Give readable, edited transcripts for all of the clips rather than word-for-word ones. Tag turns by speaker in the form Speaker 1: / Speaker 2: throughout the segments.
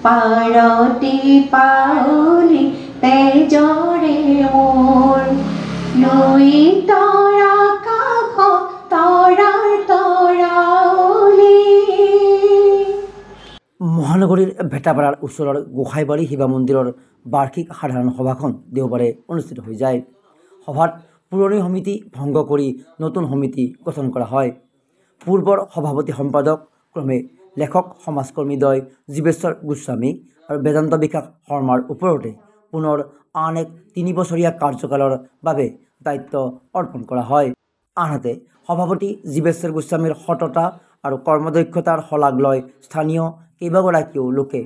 Speaker 1: পাৰতি পাউলি তেজৰে মোৰ লুই তৰা কাষ তৰাৰ তৰাউলি।
Speaker 2: মহানগৰীৰ ভেটাপাৰাৰ ওচৰৰ গোসাইবাৰী শিৱ মন্দিৰৰ বাৰ্ষিক সাধাৰণ সভাখন দেওবাৰে অনুষ্ঠিত হৈ যায়। সভাত পুৰণি সমিতি ভংগ কৰি নতুন সমিতি গঠন কৰা হয়। পূৰ্বৰ সভাপতি সম্পাদক ক্ৰমে লেখক সমাজকৰ্মীদ্বয় জীৱেশ্বৰ গোস্বামী আৰু বেদান্ত বিকাশ শৰ্মাৰ ওপৰতে পুনৰ আন এক 3 বছৰীয়া কাৰ্যকালৰ বাবে দায়িত্ব অৰ্পণ কৰা হয়। আনহাতে সভাপতি জীৱেশ্বৰ গোস্বামীৰ সততা আৰু কৰ্মদক্ষতাৰ শলাগ লয় স্থানীয় কেইবাগৰাকীও লোকে।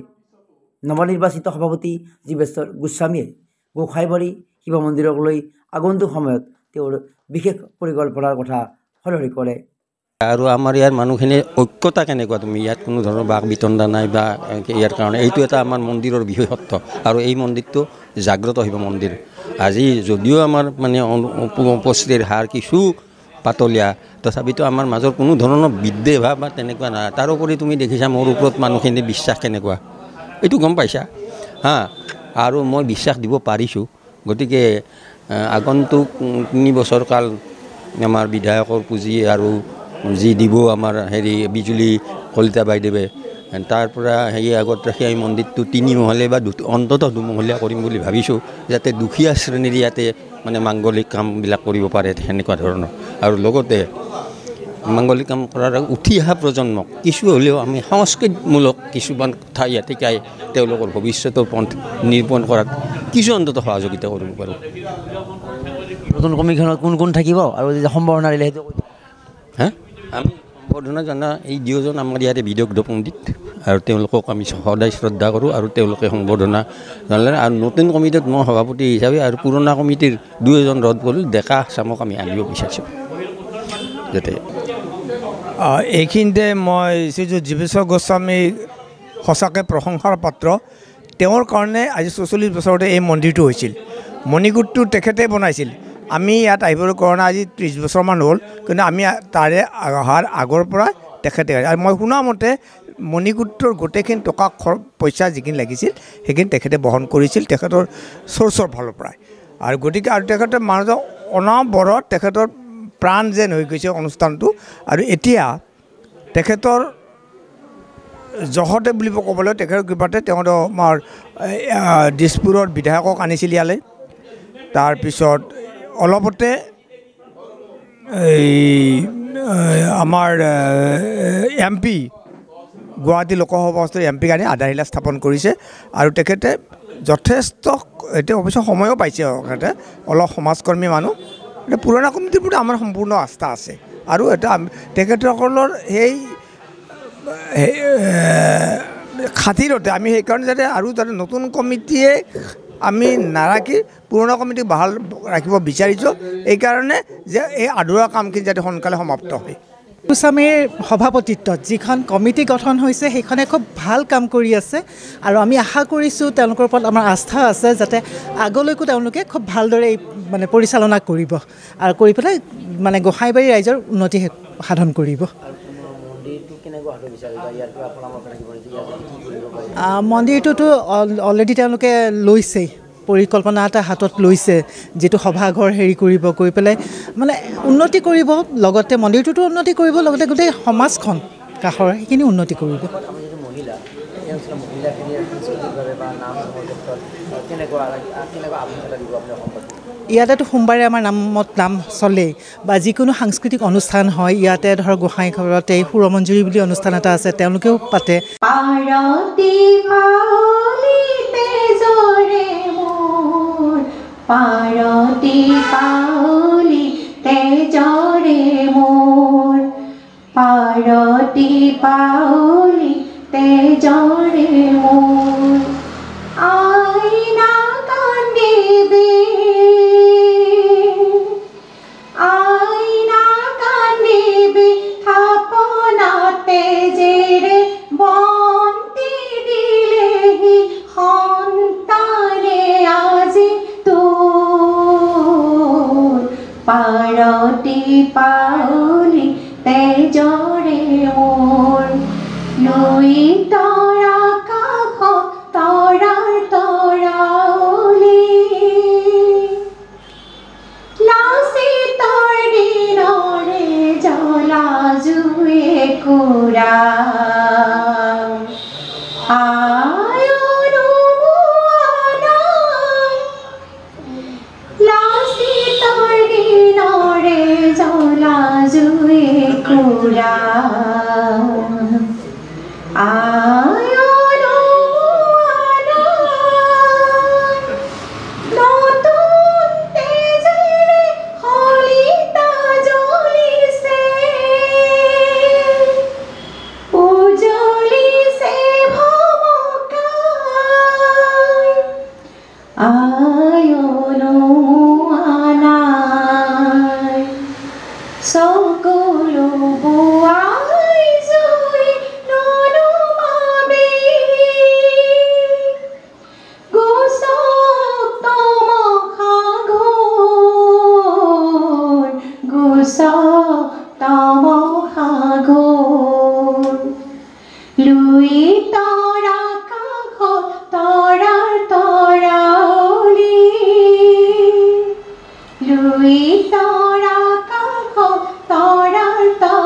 Speaker 2: নৱনিৰ্বাচিত সভাপতি জীৱেশ্বৰ গোস্বামীয়ে গোসাইবাৰী শিৱ মন্দিৰলৈ আগন্তুক সময়ত তেওঁৰ বিশেষ পৰিকল্পনাৰ কথা সদৰি কৰে।
Speaker 3: আৰু আমাৰ ইয়াৰ মানুহখিনিৰ ঐক্যতা কেনেকুৱা, তুমি ইয়াত কোনো ধৰণৰ বাক বিতণ্ডা নাই বা ইয়াৰ কাৰণে এইটো এটা আমাৰ মন্দিৰৰ বিশেষত্ব। আৰু এই মন্দিৰটো জাগ্ৰত শিৱ মন্দিৰ। আজি যদিও আমাৰ মানে উপস্থিতিৰ হাৰ কিছু পাতলীয়া, তথাপিতো আমাৰ মাজৰ কোনো ধৰণৰ বিদ্বেষ ভাৱ বা তেনেকুৱা নাই। তাৰোপৰি তুমি দেখিছা মোৰ ওপৰত মানুহখিনিৰ বিশ্বাস কেনেকুৱা, এইটো গম পাইছা হা। আৰু মই বিশ্বাস দিব পাৰিছোঁ। গতিকে আগন্তুক 3 বছৰ কাল আমাৰ বিধায়কৰ পুঁজি আৰু যি দিব আমাৰ বিজুলী কলিতা বাইদেৱে, তাৰ পৰা আগত ৰাখি আমি মন্দিৰটো 3 মহলীয়া বা অন্ততঃ 2 মহলীয়া কৰিম বুলি ভাবিছোঁ, যাতে দুখীয়া শ্ৰেণীৰ ইয়াতে মানে মাংগলিক কামবিলাক কৰিব পাৰে সেনেকুৱা ধৰণৰ। আৰু লগতে মাংগলিক কাম কৰাৰ উঠি অহা প্ৰজন্মক কিছু হ'লেও আমি সংস্কৃতিমূলক কিছুমান কথা ইয়াত শিকাই তেওঁলোকৰ ভৱিষ্যতৰ পন্থ নিৰূপণ কৰাত কিছু অন্ততঃ সহযোগিতা কৰিব পাৰোঁ।
Speaker 2: নতুন কমিখনত কোন কোন থাকিব আৰু যদি সম্ভাৱনা দিলে সেইটো
Speaker 3: হা, আমি সম্বৰ্ধনা জনা এই 2জন আমাৰ ইয়াতে বিদগ্ধ পণ্ডিত, আৰু তেওঁলোকক আমি সদায় শ্ৰদ্ধা কৰোঁ আৰু তেওঁলোকে সম্বৰ্ধনা জনালে। আৰু নতুন কমিটিত মই সভাপতি হিচাপে আৰু পুৰণা কমিটিৰ 2 ৰদ গ'ল ডেকা চামক আমি আনিব বিচাৰিছোঁ যাতে।
Speaker 4: এইখিনিতে মই শ্ৰীযুত জীৱেশ্বৰ গোস্বামী সঁচাকৈ প্ৰশংসাৰ পাত্ৰ। তেওঁৰ কাৰণে আজি 44 বছৰতে এই মন্দিৰটো হৈছিল। মণিকূটটো তেখেতে বনাইছিল। আমি ইয়াত আহিবৰ কাৰণে আজি 30 বছৰমান হ'ল, কিন্তু আমি তাৰে অহাৰ আগৰ পৰা তেখেতে। আৰু মই শুনামতে মণিকূটৰ গোটেইখিনি টকা পইচা যিখিনি লাগিছিল সেইখিনি তেখেতে বহন কৰিছিল তেখেতৰ চ'ৰ্চৰ ফালৰ পৰাই। আৰু গতিকে আৰু তেখেতে মানুহজন অনাবৰত তেখেতৰ প্ৰাণ যেন হৈ গৈছে অনুষ্ঠানটো। আৰু এতিয়া তেখেতৰ জহতে বুলিব ক'বলৈ, তেখেতৰ কৃপাতে তেওঁ আমাৰ দিছপুৰৰ বিধায়কক আনিছিল ইয়ালৈ। তাৰপিছত অলপতে আমাৰ MP গুৱাহাটী লোকসভা MP আনি আধাৰশিলা স্থাপন কৰিছে। আৰু তেখেতে যথেষ্ট এতিয়া অৱশ্যে সময়ো পাইছে, তেখেতে অলপ সমাজকৰ্মী মানুহ। এতিয়া পুৰণা কমিটিৰ প্ৰতি আমাৰ সম্পূৰ্ণ আস্থা আছে। আৰু এটা তেখেতসকলৰ সেই খাতিৰতে আমি সেইকাৰণে যাতে আৰু যাতে নতুন কমিটিয়ে আমি নাৰাখি পুৰণা কমিটিক ভাল ৰাখিব বিচাৰিছোঁ, এইকাৰণে যে এই আধৰুৱা কামখিনি যাতে সোনকালে সমাপ্ত হয়।
Speaker 5: গোস্বামীৰ সভাপতিত্বত যিখন কমিটি গঠন হৈছে সেইখনে খুব ভাল কাম কৰি আছে। আৰু আমি আশা কৰিছোঁ তেওঁলোকৰ ওপৰত আমাৰ আস্থা আছে যাতে আগলৈকো তেওঁলোকে খুব ভালদৰে মানে পৰিচালনা কৰিব আৰু কৰি পেলাই মানে গোসাইবাৰী ৰাইজৰ উন্নতি সাধন কৰিব। মন্দিৰটোতো অলৰেডি তেওঁলোকে লৈছেই, পৰিকল্পনা এটা হাতত লৈছে, যিটো সভাঘৰ কৰিব, কৰি পেলাই মানে উন্নতি কৰিব, লগতে মন্দিৰটোতো উন্নতি কৰিব, লগতে গোটেই সমাজখন কাষৰ সেইখিনি উন্নতি কৰিব। ইয়াতেতো সোমবাৰে আমাৰ নাম চলেই বা যিকোনো সাংস্কৃতিক অনুষ্ঠান হয়। ইয়াতে ধৰক গোসাঁই ঘৰতে সুৰমঞ্জুৰি বুলি অনুষ্ঠান এটা আছে, তেওঁলোকেও পাতে।
Speaker 1: পাৰতি পাউলি তেজৰে মোৰ, পাৰতি পাউলি তেজৰে মোৰ, পাৰতি পাউলি তেজৰে মোৰ। আইনা কান্দিবি, আইনা কান্দিবি, থাপনা তেজেৰে বন্তি দিলেহি সন্তানে আজি তোৰ, পাৰতি পাউলি তেজৰে মোৰ, লুই তৰা কাষ আয়নো আনা লাচিতৰ দিনৰে জ্বলা জুই কুৰা আয়নো আনা নতুন তেজেৰে শলিতা জ্বলিছে উজ্বলিছে ভমকাই আয়নো আনাই সকলো বোৱাই জুই নুনুমাবি গুচক তমসাগৰ গুচক তমসাগৰ লুই তৰা কাষত তৰাৰ তৰাৱলী লুই তৰা কাষত তৰাৰ তৰাৱলী